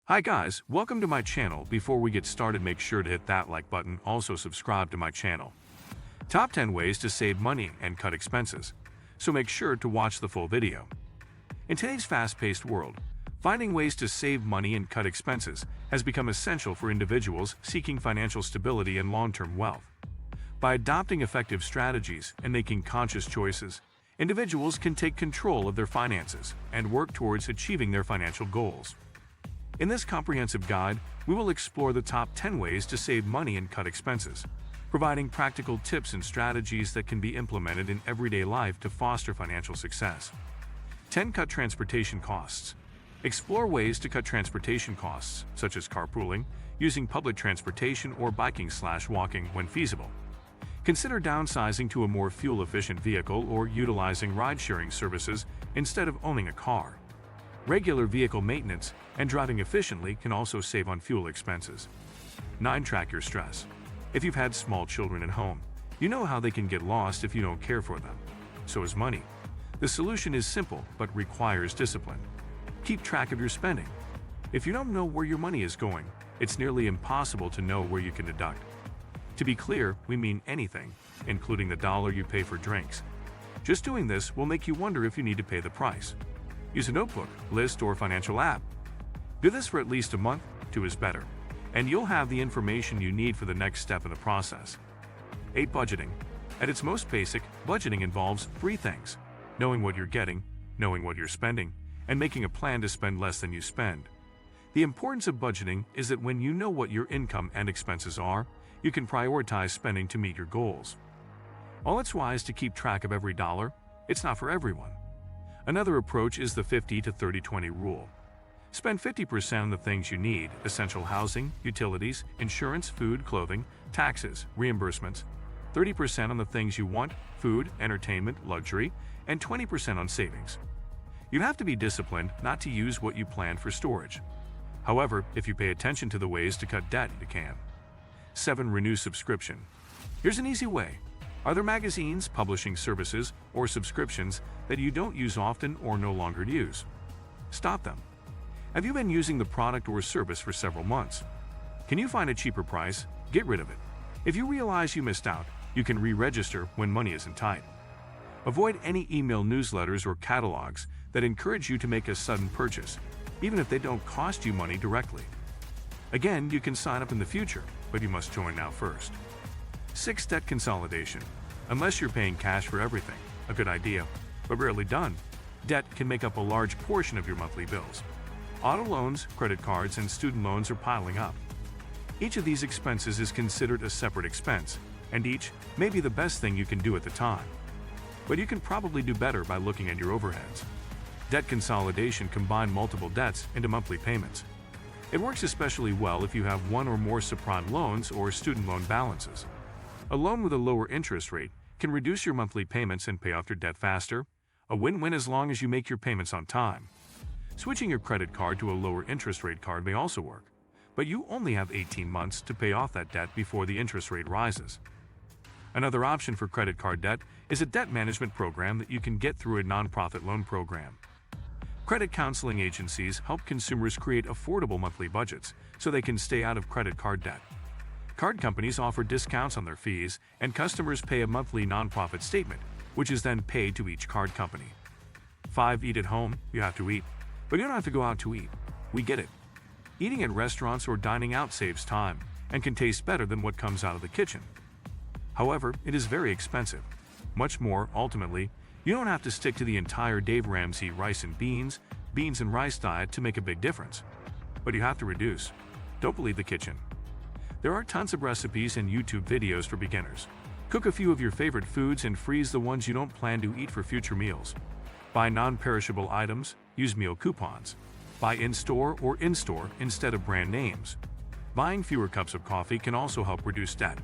Hi guys, welcome to my channel. Before we get started, make sure to hit that like button. Also subscribe to my channel. Top 10 ways to save money and cut expenses. So make sure to watch the full video. In today's fast-paced world, finding ways to save money and cut expenses has become essential for individuals seeking financial stability and long-term wealth. By adopting effective strategies and making conscious choices, individuals can take control of their finances and work towards achieving their financial goals. In this comprehensive guide, we will explore the top 10 ways to save money and cut expenses, providing practical tips and strategies that can be implemented in everyday life to foster financial success. 10. Cut transportation costs. Explore ways to cut transportation costs, such as carpooling, using public transportation, or biking/walking when feasible. Consider downsizing to a more fuel-efficient vehicle or utilizing ride-sharing services instead of owning a car. Regular vehicle maintenance and driving efficiently can also save on fuel expenses. 9. Track your stress. If you've had small children at home, you know how they can get lost if you don't care for them. So is money. The solution is simple but requires discipline. Keep track of your spending. If you don't know where your money is going, it's nearly impossible to know where you can deduct. To be clear, we mean anything, including the dollar you pay for drinks. Just doing this will make you wonder if you need to pay the price. Use a notebook, list, or financial app. Do this for at least a month. 2 is better, and you'll have the information you need for the next step in the process. 8. Budgeting. At its most basic, budgeting involves 3 things: knowing what you're getting, knowing what you're spending, and making a plan to spend less than you spend. The importance of budgeting is that when you know what your income and expenses are, you can prioritize spending to meet your goals. While it's wise to keep track of every dollar, it's not for everyone. Another approach is the 50-30-20 rule. Spend 50% on the things you need: essential housing, utilities, insurance, food, clothing, taxes, reimbursements. 30% on the things you want: food, entertainment, luxury, and 20% on savings. You have to be disciplined not to use what you plan for storage. However, if you pay attention to the ways to cut debt, you can. 7. Renew subscription. Here's an easy way. Are there magazines, publishing services, or subscriptions that you don't use often or no longer use? Stop them. Have you been using the product or service for several months? Can you find a cheaper price? Get rid of it. If you realize you missed out, you can re-register when money isn't tight. Avoid any email newsletters or catalogs that encourage you to make a sudden purchase, even if they don't cost you money directly. Again, you can sign up in the future, but you must join now first. 6. Debt consolidation. Unless you're paying cash for everything, a good idea, but rarely done, debt can make up a large portion of your monthly bills. Auto loans, credit cards, and student loans are piling up. Each of these expenses is considered a separate expense, and each may be the best thing you can do at the time. But you can probably do better by looking at your overheads. Debt consolidation combines multiple debts into monthly payments. It works especially well if you have one or more subprime loans or student loan balances. A loan with a lower interest rate can reduce your monthly payments and pay off your debt faster, a win-win as long as you make your payments on time. Switching your credit card to a lower interest rate card may also work, but you only have 18 months to pay off that debt before the interest rate rises. Another option for credit card debt is a debt management program that you can get through a nonprofit loan program. Credit counseling agencies help consumers create affordable monthly budgets so they can stay out of credit card debt. Card companies offer discounts on their fees, and customers pay a monthly nonprofit statement, which is then paid to each card company. 5. Eat at home. You have to eat, but you don't have to go out to eat. We get it. Eating at restaurants or dining out saves time and can taste better than what comes out of the kitchen. However, it is very expensive. Much more, ultimately, you don't have to stick to the entire Dave Ramsey rice and beans and rice diet to make a big difference. But you have to reduce. Don't believe the kitchen. There are tons of recipes and YouTube videos for beginners. Cook a few of your favorite foods and freeze the ones you don't plan to eat for future meals. Buy non-perishable items, use meal coupons. Buy in-store or in-store instead of brand names. Buying fewer cups of coffee can also help reduce debt.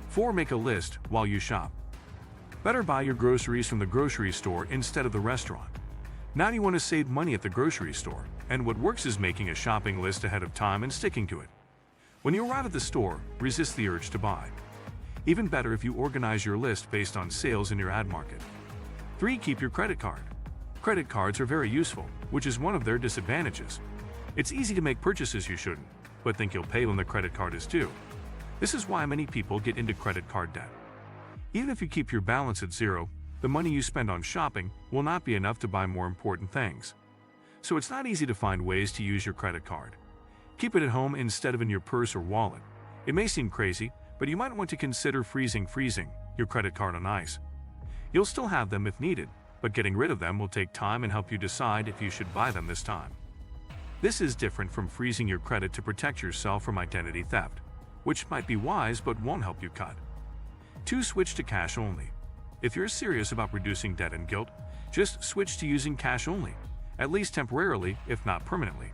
4. Make a list while you shop. Better buy your groceries from the grocery store instead of the restaurant. Now you want to save money at the grocery store, and what works is making a shopping list ahead of time and sticking to it. When you arrive at the store, resist the urge to buy. Even better if you organize your list based on sales in your ad market. 3. Keep your credit card. Credit cards are very useful, which is one of their disadvantages. It's easy to make purchases you shouldn't, but think you'll pay when the credit card is due. This is why many people get into credit card debt. Even if you keep your balance at zero, the money you spend on shopping will not be enough to buy more important things. So it's not easy to find ways to use your credit card. Keep it at home instead of in your purse or wallet. It may seem crazy, but you might want to consider freezing your credit card on ice. You'll still have them if needed, but getting rid of them will take time and help you decide if you should buy them this time. This is different from freezing your credit to protect yourself from identity theft, which might be wise but won't help you cut. 2. Switch to cash only. If you're serious about reducing debt and guilt, just switch to using cash only, at least temporarily, if not permanently.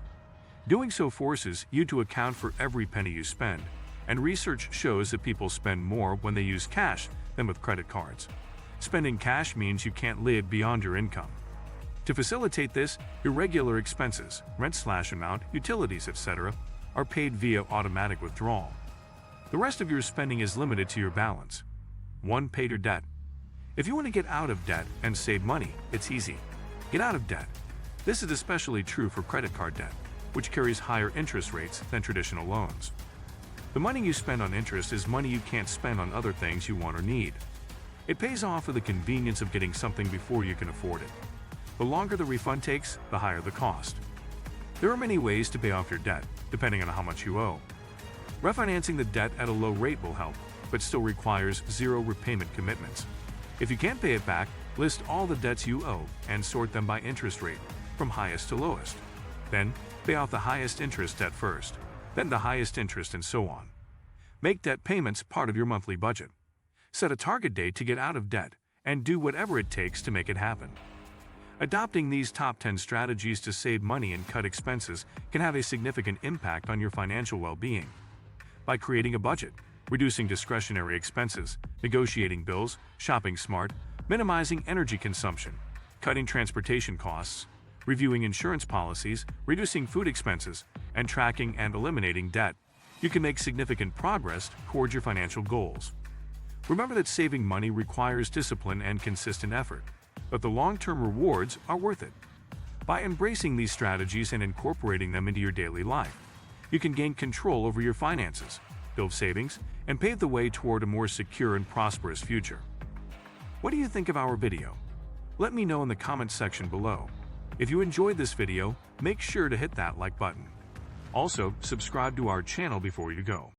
Doing so forces you to account for every penny you spend, and research shows that people spend more when they use cash than with credit cards. Spending cash means you can't live beyond your income. To facilitate this, your regular expenses, rent/amount, utilities, etc., are paid via automatic withdrawal. The rest of your spending is limited to your balance. 1. Pay your debt. If you want to get out of debt and save money, it's easy. Get out of debt. This is especially true for credit card debt, which carries higher interest rates than traditional loans. The money you spend on interest is money you can't spend on other things you want or need. It pays off for the convenience of getting something before you can afford it. The longer the refund takes, the higher the cost. There are many ways to pay off your debt, depending on how much you owe. Refinancing the debt at a low rate will help, but still requires zero repayment commitments. If you can't pay it back, list all the debts you owe and sort them by interest rate, from highest to lowest. Then, pay off the highest interest debt first, then the highest interest, and so on. Make debt payments part of your monthly budget. Set a target date to get out of debt, and do whatever it takes to make it happen. Adopting these top 10 strategies to save money and cut expenses can have a significant impact on your financial well-being. By creating a budget, reducing discretionary expenses, negotiating bills, shopping smart, minimizing energy consumption, cutting transportation costs, reviewing insurance policies, reducing food expenses, and tracking and eliminating debt, you can make significant progress towards your financial goals. Remember that saving money requires discipline and consistent effort, but the long-term rewards are worth it. By embracing these strategies and incorporating them into your daily life, you can gain control over your finances, build savings, and pave the way toward a more secure and prosperous future. What do you think of our video? Let me know in the comments section below. If you enjoyed this video, make sure to hit that like button. Also, subscribe to our channel before you go.